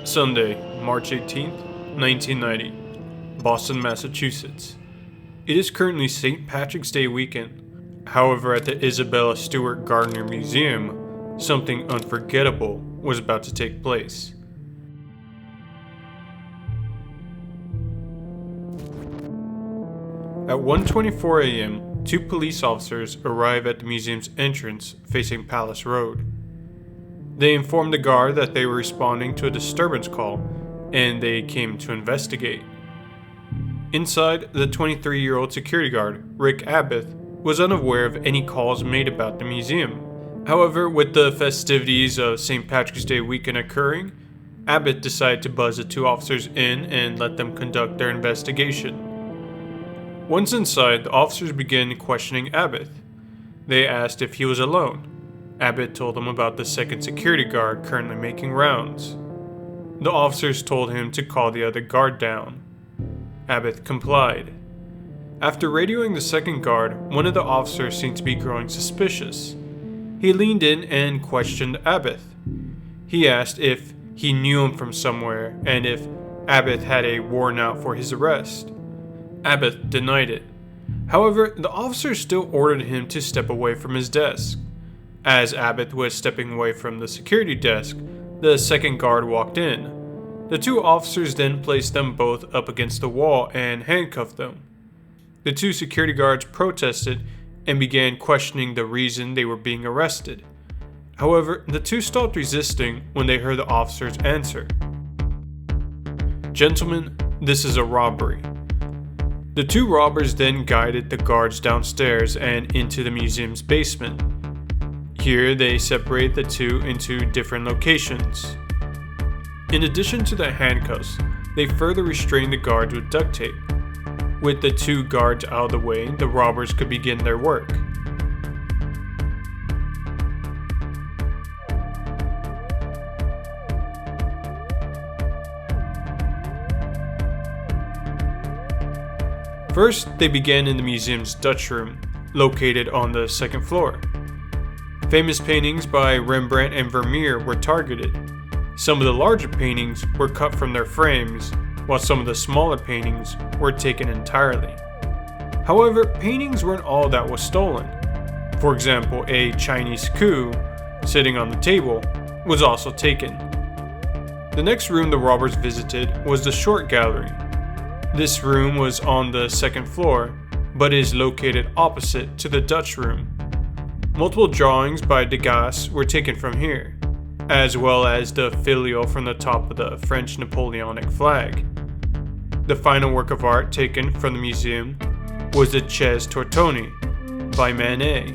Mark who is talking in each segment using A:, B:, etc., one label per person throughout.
A: Sunday, March 18th, 1990, Boston, Massachusetts. It is currently St. Patrick's Day weekend. However, at the Isabella Gardner Museum, something unforgettable was about to take place. At 1:24 a.m., two police officers arrive at the museum's entrance facing Palace Road. They informed the guard that they were responding to a disturbance call, and they came to investigate. Inside, the 23-year-old security guard, Rick Abbott, was unaware of any calls made about the museum. However, with the festivities of St. Patrick's Day weekend occurring, Abbott decided to buzz the two officers in and let them conduct their investigation. Once inside, the officers began questioning Abbott. They asked if he was alone. Abbott told them about the second security guard currently making rounds. The officers told him to call the other guard down. Abbott complied. After radioing the second guard, one of the officers seemed to be growing suspicious. He leaned in and questioned Abbott. He asked if he knew him from somewhere and if Abbott had a warrant out for his arrest. Abbott denied it. However, the officer still ordered him to step away from his desk. As Abbott was stepping away from the security desk, the second guard walked in. The two officers then placed them both up against the wall and handcuffed them. The two security guards protested and began questioning the reason they were being arrested. However, the two stopped resisting when they heard the officers answer. "Gentlemen, this is a robbery." The two robbers then guided the guards downstairs and into the museum's basement. Here, they separate the two into different locations. In addition to the handcuffs, they further restrained the guards with duct tape. With the two guards out of the way, the robbers could begin their work. First, they began in the museum's Dutch room, located on the second floor. Famous paintings by Rembrandt and Vermeer were targeted. Some of the larger paintings were cut from their frames, while some of the smaller paintings were taken entirely. However, paintings weren't all that was stolen. For example, a Chinese coup, sitting on the table, was also taken. The next room the robbers visited was the short gallery. This room was on the second floor, but is located opposite to the Dutch room. Multiple drawings by Degas were taken from here, as well as the filial from the top of the French Napoleonic flag. The final work of art taken from the museum was the Ches Tortoni by Manet.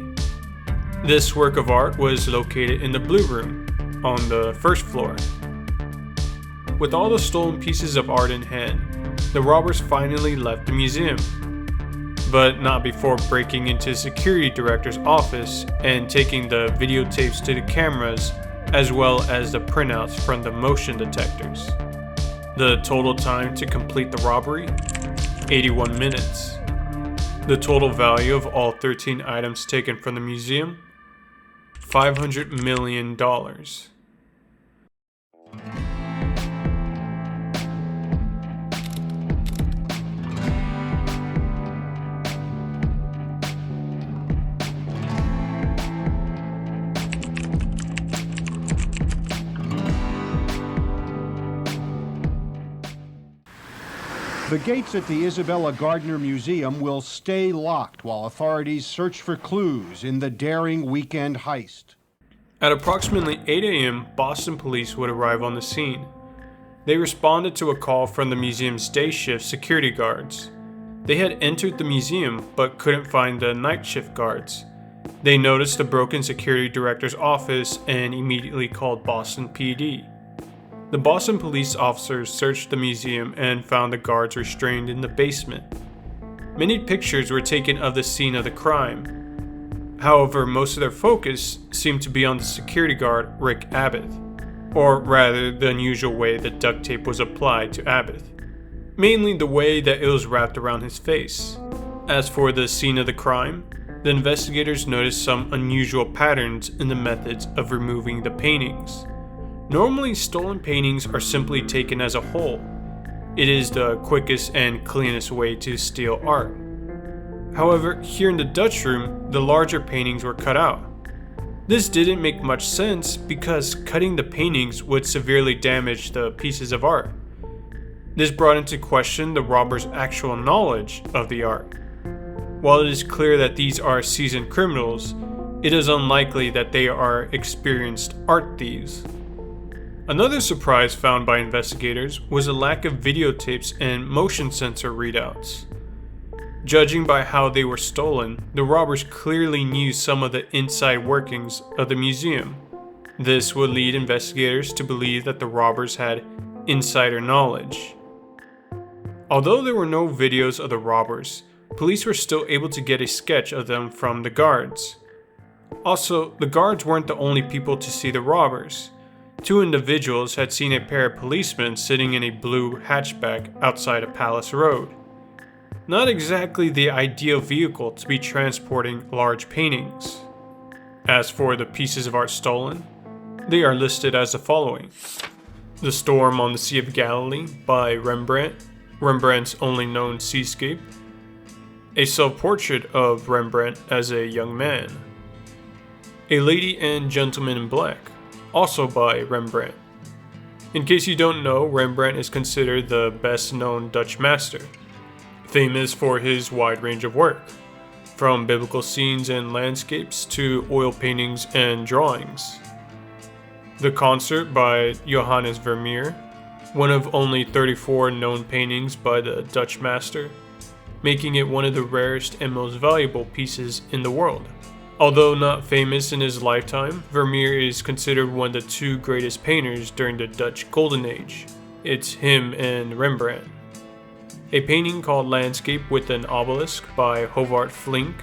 A: This work of art was located in the Blue Room on the first floor. With all the stolen pieces of art in hand, the robbers finally left the museum, but not before breaking into the security director's office and taking the videotapes to the cameras, as well as the printouts from the motion detectors. The total time to complete the robbery? 81 minutes. The total value of all 13 items taken from the museum? $500 million.
B: The gates at the Isabella Gardner Museum will stay locked while authorities search for clues in the daring weekend heist.
A: At approximately 8 a.m., Boston police would arrive on the scene. They responded to a call from the museum's day shift security guards. They had entered the museum but couldn't find the night shift guards. They noticed the broken security director's office and immediately called Boston PD. The Boston police officers searched the museum and found the guards restrained in the basement. Many pictures were taken of the scene of the crime. However, most of their focus seemed to be on the security guard, Rick Abbott, or rather the unusual way that duct tape was applied to Abbott, mainly the way that it was wrapped around his face. As for the scene of the crime, the investigators noticed some unusual patterns in the methods of removing the paintings. Normally, stolen paintings are simply taken as a whole. It is the quickest and cleanest way to steal art. However, here in the Dutch room, the larger paintings were cut out. This didn't make much sense because cutting the paintings would severely damage the pieces of art. This brought into question the robbers' actual knowledge of the art. While it is clear that these are seasoned criminals, it is unlikely that they are experienced art thieves. Another surprise found by investigators was a lack of videotapes and motion sensor readouts. Judging by how they were stolen, the robbers clearly knew some of the inside workings of the museum. This would lead investigators to believe that the robbers had insider knowledge. Although there were no videos of the robbers, police were still able to get a sketch of them from the guards. Also, the guards weren't the only people to see the robbers. Two individuals had seen a pair of policemen sitting in a blue hatchback outside of Palace Road. Not exactly the ideal vehicle to be transporting large paintings. As for the pieces of art stolen, they are listed as the following: The Storm on the Sea of Galilee by Rembrandt, Rembrandt's only known seascape. A self-portrait of Rembrandt as a young man. A Lady and Gentleman in Black, also by Rembrandt. In case you don't know, Rembrandt is considered the best-known Dutch master, famous for his wide range of work, from biblical scenes and landscapes to oil paintings and drawings. The Concert by Johannes Vermeer, one of only 34 known paintings by the Dutch master, making it one of the rarest and most valuable pieces in the world. Although not famous in his lifetime, Vermeer is considered one of the two greatest painters during the Dutch Golden Age. It's him and Rembrandt. A painting called Landscape with an Obelisk by Hovard Flink.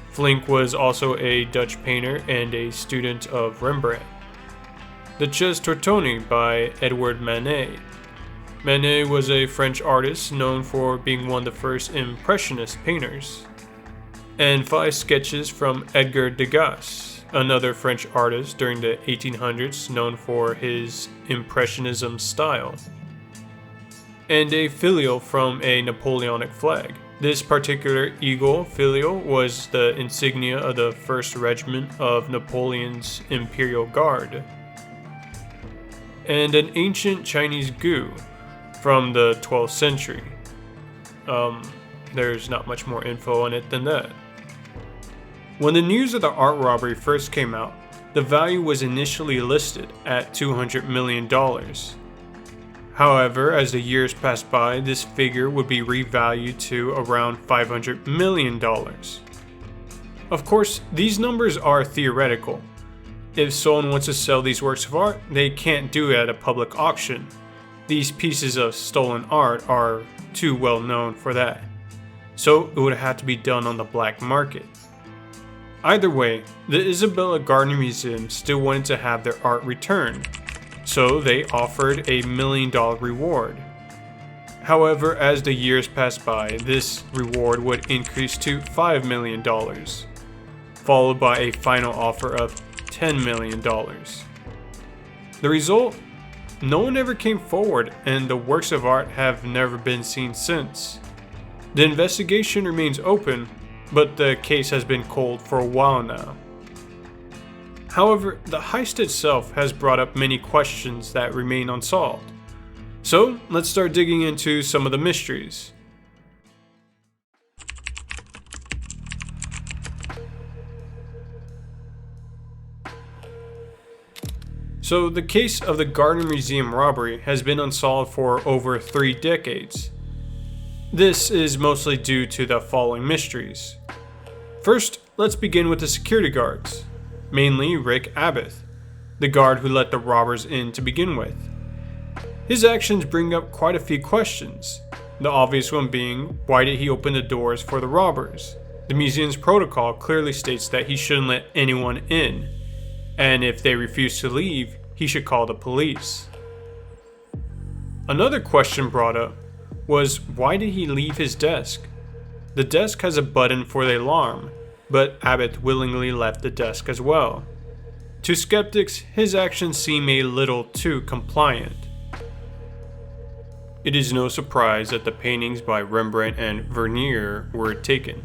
A: Flink was also a Dutch painter and a student of Rembrandt. The Ches Tortoni by Edward Manet. Manet was a French artist known for being one of the first Impressionist painters. And 5 sketches from Edgar Degas, another French artist during the 1800s known for his Impressionism style. And a filial from a Napoleonic flag. This particular eagle filial was the insignia of the 1st Regiment of Napoleon's Imperial Guard. And an ancient Chinese gu from the 12th century. There's not much more info on it than that. When the news of the art robbery first came out, the value was initially listed at $200 million. However, as the years passed by, this figure would be revalued to around $500 million. Of course, these numbers are theoretical. If someone wants to sell these works of art, they can't do it at a public auction. These pieces of stolen art are too well known for that. So it would have to be done on the black market. Either way, the Isabella Gardner Museum still wanted to have their art returned, so they offered a $1 million reward. However, as the years passed by, this reward would increase to $5 million, followed by a final offer of $10 million. The result? No one ever came forward, and the works of art have never been seen since. The investigation remains open, but the case has been cold for a while now. However, the heist itself has brought up many questions that remain unsolved. So, let's start digging into some of the mysteries. So, the case of the Gardner Museum robbery has been unsolved for over 3 decades. This is mostly due to the following mysteries. First, let's begin with the security guards, mainly Rick Abbott, the guard who let the robbers in to begin with. His actions bring up quite a few questions, the obvious one being, why did he open the doors for the robbers? The museum's protocol clearly states that he shouldn't let anyone in, and if they refuse to leave, he should call the police. Another question brought up was, why did he leave his desk? The desk has a button for the alarm, but Abbott willingly left the desk as well. To skeptics, his actions seem a little too compliant. It is no surprise that the paintings by Rembrandt and Vermeer were taken.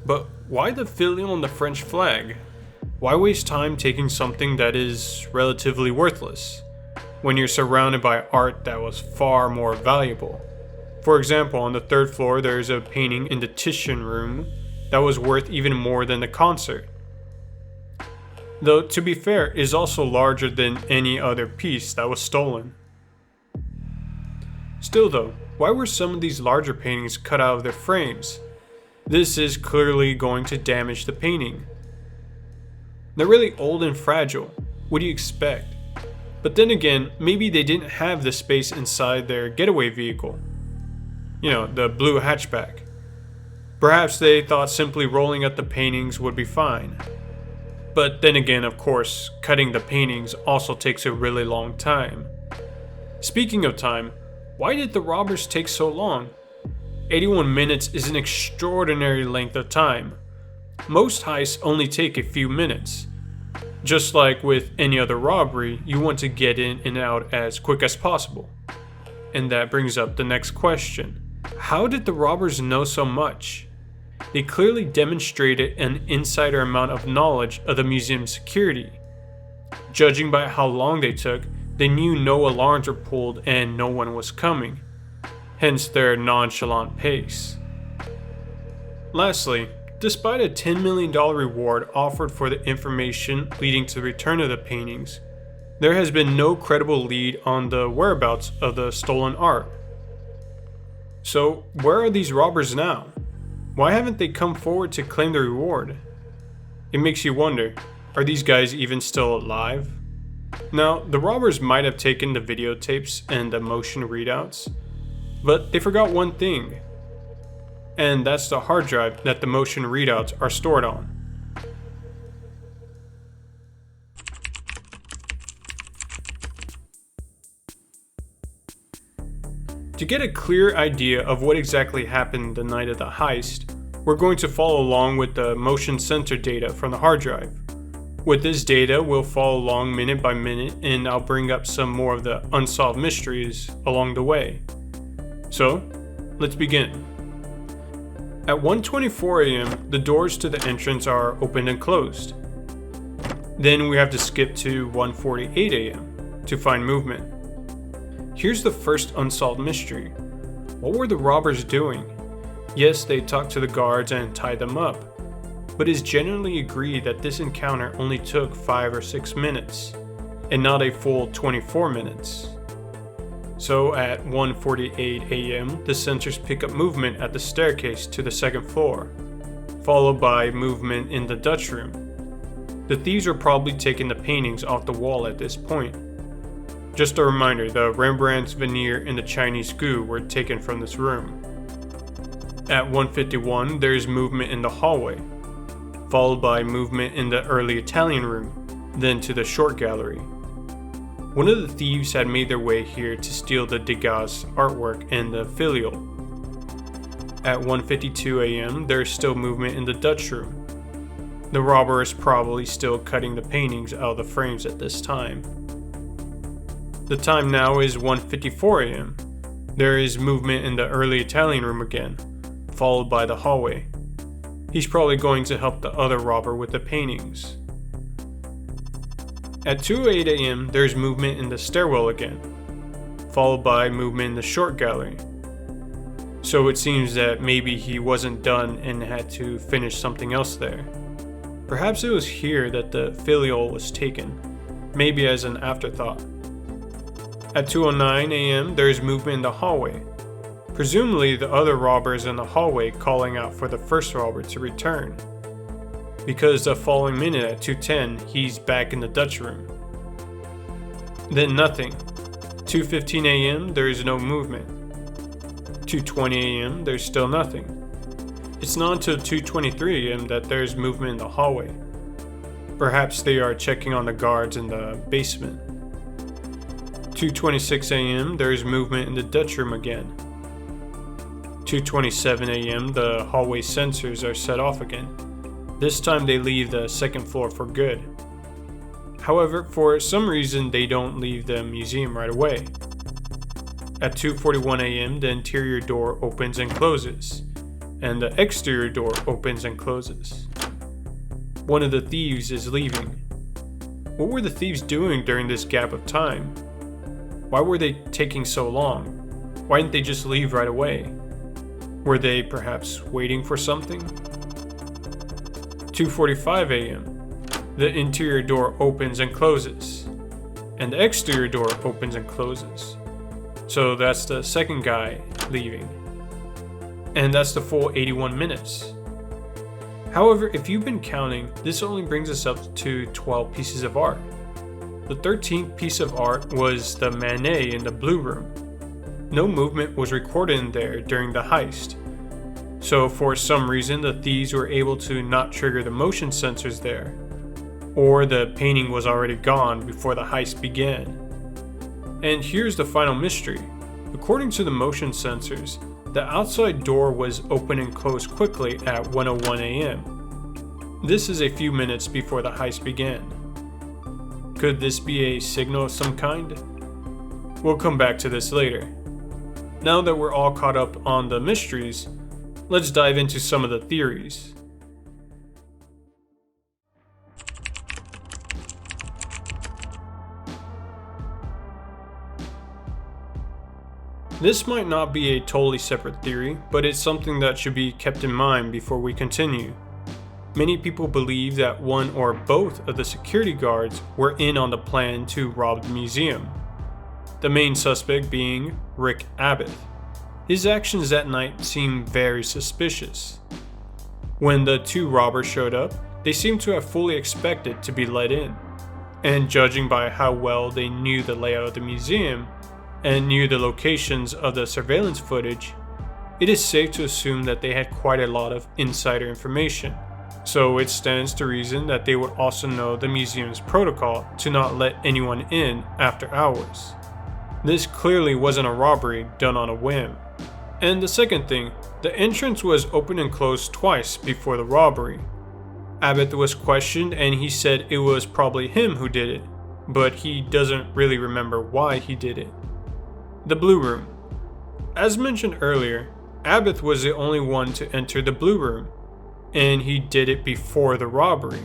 A: But why the filial on the French flag? Why waste time taking something that is relatively worthless, when you're surrounded by art that was far more valuable? For example, on the 3rd floor there is a painting in the Titian room that was worth even more than the concert. Though, to be fair, it is also larger than any other piece that was stolen. Still though, why were some of these larger paintings cut out of their frames? This is clearly going to damage the painting. They're really old and fragile. What do you expect? But then again, maybe they didn't have the space inside their getaway vehicle. You know, the blue hatchback. Perhaps they thought simply rolling up the paintings would be fine. But then again, of course, cutting the paintings also takes a really long time. Speaking of time, why did the robbers take so long? 81 minutes is an extraordinary length of time. Most heists only take a few minutes. Just like with any other robbery, you want to get in and out as quick as possible. And that brings up the next question. How did the robbers know so much? They clearly demonstrated an insider amount of knowledge of the museum's security. Judging by how long they took, they knew no alarms were pulled and no one was coming. Hence their nonchalant pace. Lastly, despite a $10 million reward offered for the information leading to the return of the paintings, there has been no credible lead on the whereabouts of the stolen art. So, where are these robbers now? Why haven't they come forward to claim the reward? It makes you wonder, are these guys even still alive? Now, the robbers might have taken the videotapes and the motion readouts, but they forgot one thing, and that's the hard drive that the motion readouts are stored on. To get a clear idea of what exactly happened the night of the heist, we're going to follow along with the motion sensor data from the hard drive. With this data, we'll follow along minute by minute, and I'll bring up some more of the unsolved mysteries along the way. So, let's begin. At 1:24 a.m., the doors to the entrance are opened and closed. Then we have to skip to 1:48 a.m. to find movement. Here's the first unsolved mystery. What were the robbers doing? Yes, they talked to the guards and tied them up, but it's generally agreed that this encounter only took 5 or 6 minutes, and not a full 24 minutes. So at 1:48 a.m., the sensors pick up movement at the staircase to the 2nd floor, followed by movement in the Dutch room. The thieves were probably taking the paintings off the wall at this point. Just a reminder, the Rembrandt's veneer and the Chinese goo were taken from this room. At 1:51, there is movement in the hallway, followed by movement in the early Italian room, then to the short gallery. One of the thieves had made their way here to steal the Degas artwork and the filial. At 1:52 a.m., there is still movement in the Dutch room. The robber is probably still cutting the paintings out of the frames at this time. The time now is 1:54 a.m. There is movement in the early Italian room again, followed by the hallway. He's probably going to help the other robber with the paintings. At 2:08 a.m., there's movement in the stairwell again, followed by movement in the short gallery. So it seems that maybe he wasn't done and had to finish something else there. Perhaps it was here that the filial was taken, maybe as an afterthought. At 2:09 a.m., there is movement in the hallway. Presumably the other robbers in the hallway calling out for the first robber to return. Because the following minute at 2:10, he's back in the Dutch room. Then nothing. 2:15 a.m., there is no movement. 2:20 a.m., there's still nothing. It's not until 2:23 a.m. that there's movement in the hallway. Perhaps they are checking on the guards in the basement. 2:26 a.m., there is movement in the Dutch room again. 2:27 a.m., the hallway sensors are set off again. This time they leave the 2nd floor for good. However, for some reason they don't leave the museum right away. At 2:41 a.m., the interior door opens and closes, and the exterior door opens and closes. One of the thieves is leaving. What were the thieves doing during this gap of time? Why were they taking so long? Why didn't they just leave right away? Were they perhaps waiting for something? 2:45 a.m. The interior door opens and closes, and the exterior door opens and closes. So that's the second guy leaving. And that's the full 81 minutes. However, if you've been counting, this only brings us up to 12 pieces of art. The 13th piece of art was the Manet in the Blue Room. No movement was recorded in there during the heist. So for some reason, the thieves were able to not trigger the motion sensors there. Or the painting was already gone before the heist began. And here's the final mystery. According to the motion sensors, the outside door was open and closed quickly at 1:01 a.m. This is a few minutes before the heist began. Could this be a signal of some kind? We'll come back to this later. Now that we're all caught up on the mysteries, let's dive into some of the theories. This might not be a totally separate theory, but it's something that should be kept in mind before we continue. Many people believe that one or both of the security guards were in on the plan to rob the museum. The main suspect being Rick Abbott. His actions that night seemed very suspicious. When the two robbers showed up, they seemed to have fully expected to be let in. And judging by how well they knew the layout of the museum, and knew the locations of the surveillance footage, it is safe to assume that they had quite a lot of insider information. So it stands to reason that they would also know the museum's protocol to not let anyone in after hours. This clearly wasn't a robbery done on a whim. And the second thing, the entrance was open and closed twice before the robbery. Abbott was questioned and he said it was probably him who did it, but he doesn't really remember why he did it. The Blue Room. As mentioned earlier, Abbott was the only one to enter the Blue Room, and he did it before the robbery.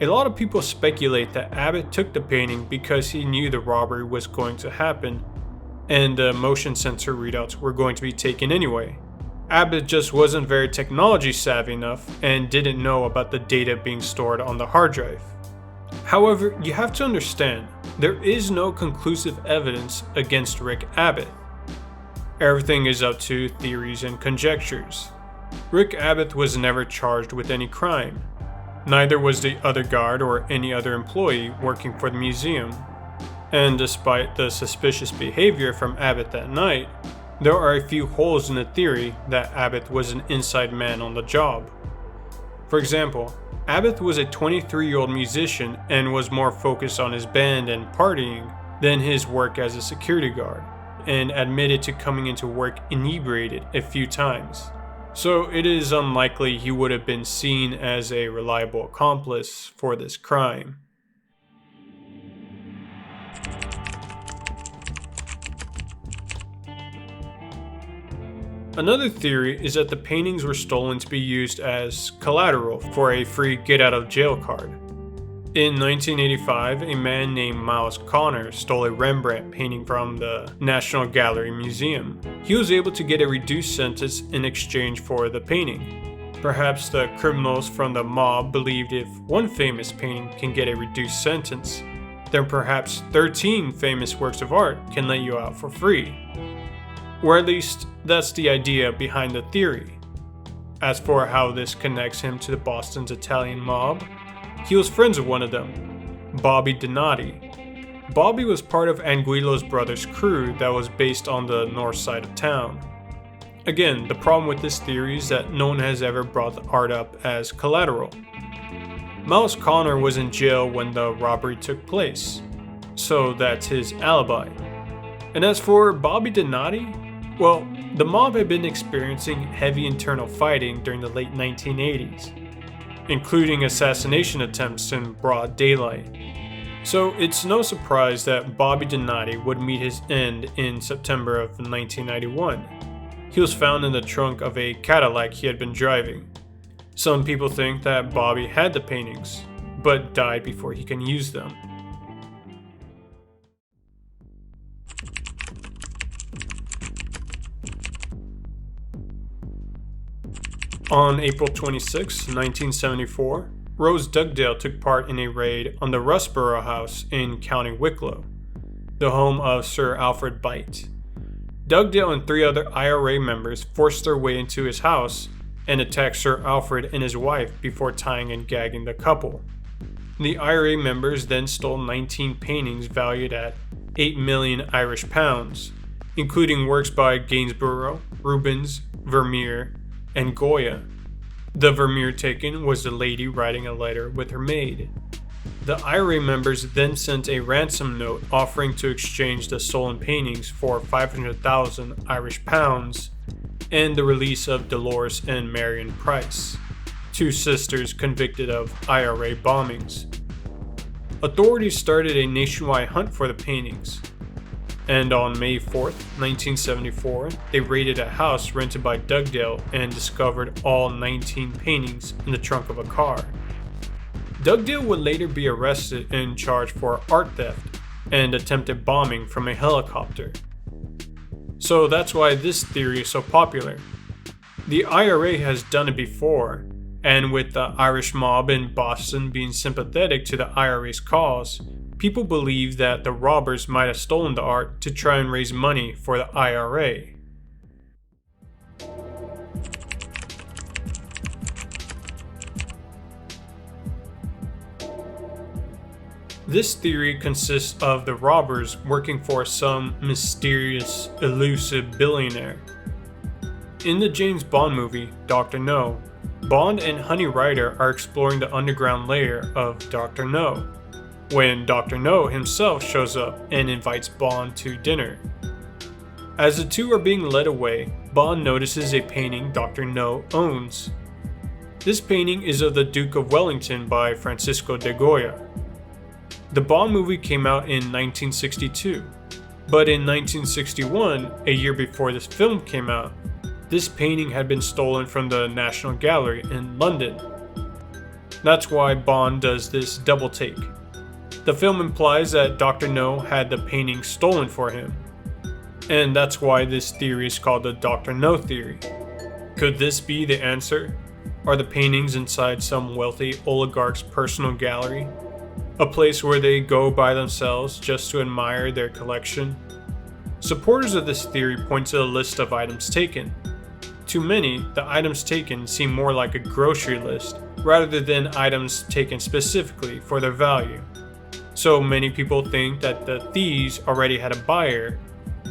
A: A lot of people speculate that Abbott took the painting because he knew the robbery was going to happen, and the motion sensor readouts were going to be taken anyway. Abbott just wasn't very technology savvy enough and didn't know about the data being stored on the hard drive. However, you have to understand, there is no conclusive evidence against Rick Abbott. Everything is up to theories and conjectures. Rick Abbott was never charged with any crime. Neither was the other guard or any other employee working for the museum. And despite the suspicious behavior from Abbott that night, there are a few holes in the theory that Abbott was an inside man on the job. For example, Abbott was a 23-year-old musician and was more focused on his band and partying than his work as a security guard, and admitted to coming into work inebriated a few times. So it is unlikely he would have been seen as a reliable accomplice for this crime. Another theory is that the paintings were stolen to be used as collateral for a free get-out-of-jail card. In 1985, a man named Miles Connor stole a Rembrandt painting from the National Gallery Museum. He was able to get a reduced sentence in exchange for the painting. Perhaps the criminals from the mob believed if one famous painting can get a reduced sentence, then perhaps 13 famous works of art can let you out for free. Or at least, that's the idea behind the theory. As for how this connects him to the Boston's Italian mob, he was friends with one of them, Bobby Donati. Bobby was part of Anguillo's brother's crew that was based on the north side of town. Again, the problem with this theory is that no one has ever brought the art up as collateral. Miles Connor was in jail when the robbery took place, so that's his alibi. And as for Bobby Donati, well, the mob had been experiencing heavy internal fighting during the late 1980s. including assassination attempts in broad daylight. So it's no surprise that Bobby Donati would meet his end in September of 1991. He was found in the trunk of a Cadillac he had been driving. Some people think that Bobby had the paintings, but died before he can use them. On April 26, 1974, Rose Dugdale took part in a raid on the Rusborough House in County Wicklow, the home of Sir Alfred Beit. Dugdale and 3 other IRA members forced their way into his house and attacked Sir Alfred and his wife before tying and gagging the couple. The IRA members then stole 19 paintings valued at 8 million Irish pounds, including works by Gainsborough, Rubens, Vermeer, and Goya. The Vermeer taken was the lady writing a letter with her maid. The IRA members then sent a ransom note offering to exchange the stolen paintings for 500,000 Irish pounds and the release of Dolores and Marion Price, 2 sisters convicted of IRA bombings. Authorities started a nationwide hunt for the paintings, and on May 4, 1974, they raided a house rented by Dugdale and discovered all 19 paintings in the trunk of a car. Dugdale would later be arrested and charged for art theft and attempted bombing from a helicopter. So that's why this theory is so popular. The IRA has done it before, and with the Irish mob in Boston being sympathetic to the IRA's cause, people believe that the robbers might have stolen the art to try and raise money for the IRA. This theory consists of the robbers working for some mysterious, elusive billionaire. In the James Bond movie, Dr. No, Bond and Honey Ryder are exploring the underground lair of Dr. No, when Dr. No himself shows up and invites Bond to dinner. As the two are being led away, Bond notices a painting Dr. No owns. This painting is of the Duke of Wellington by Francisco de Goya. The Bond movie came out in 1962, but in 1961, a year before this film came out, this painting had been stolen from the National Gallery in London. That's why Bond does this double take. The film implies that Dr. No had the painting stolen for him, and that's why this theory is called the Dr. No theory. Could this be the answer? Are the paintings inside some wealthy oligarch's personal gallery? A place where they go by themselves just to admire their collection? Supporters of this theory point to the list of items taken. To many, the items taken seem more like a grocery list rather than items taken specifically for their value. So many people think that the thieves already had a buyer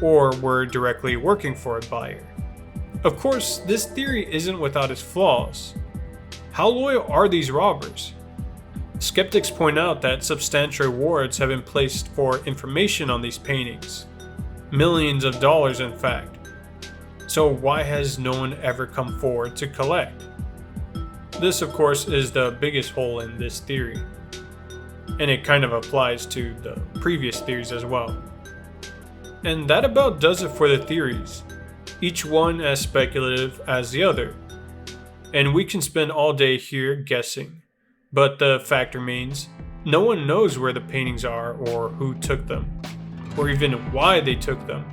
A: or were directly working for a buyer. Of course, this theory isn't without its flaws. How loyal are these robbers? Skeptics point out that substantial rewards have been placed for information on these paintings. Millions of dollars, in fact. So why has no one ever come forward to collect? This, of course, is the biggest hole in this theory. And it kind of applies to the previous theories as well. And that about does it for the theories, each one as speculative as the other. And we can spend all day here guessing. But the fact remains, no one knows where the paintings are or who took them, or even why they took them.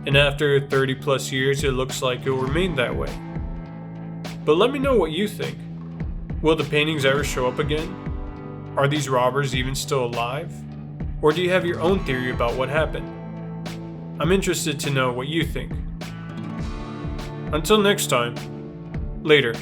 A: And after 30 plus years, it looks like it will remain that way. But let me know what you think. Will the paintings ever show up again? Are these robbers even still alive? Or do you have your own theory about what happened? I'm interested to know what you think. Until next time, later.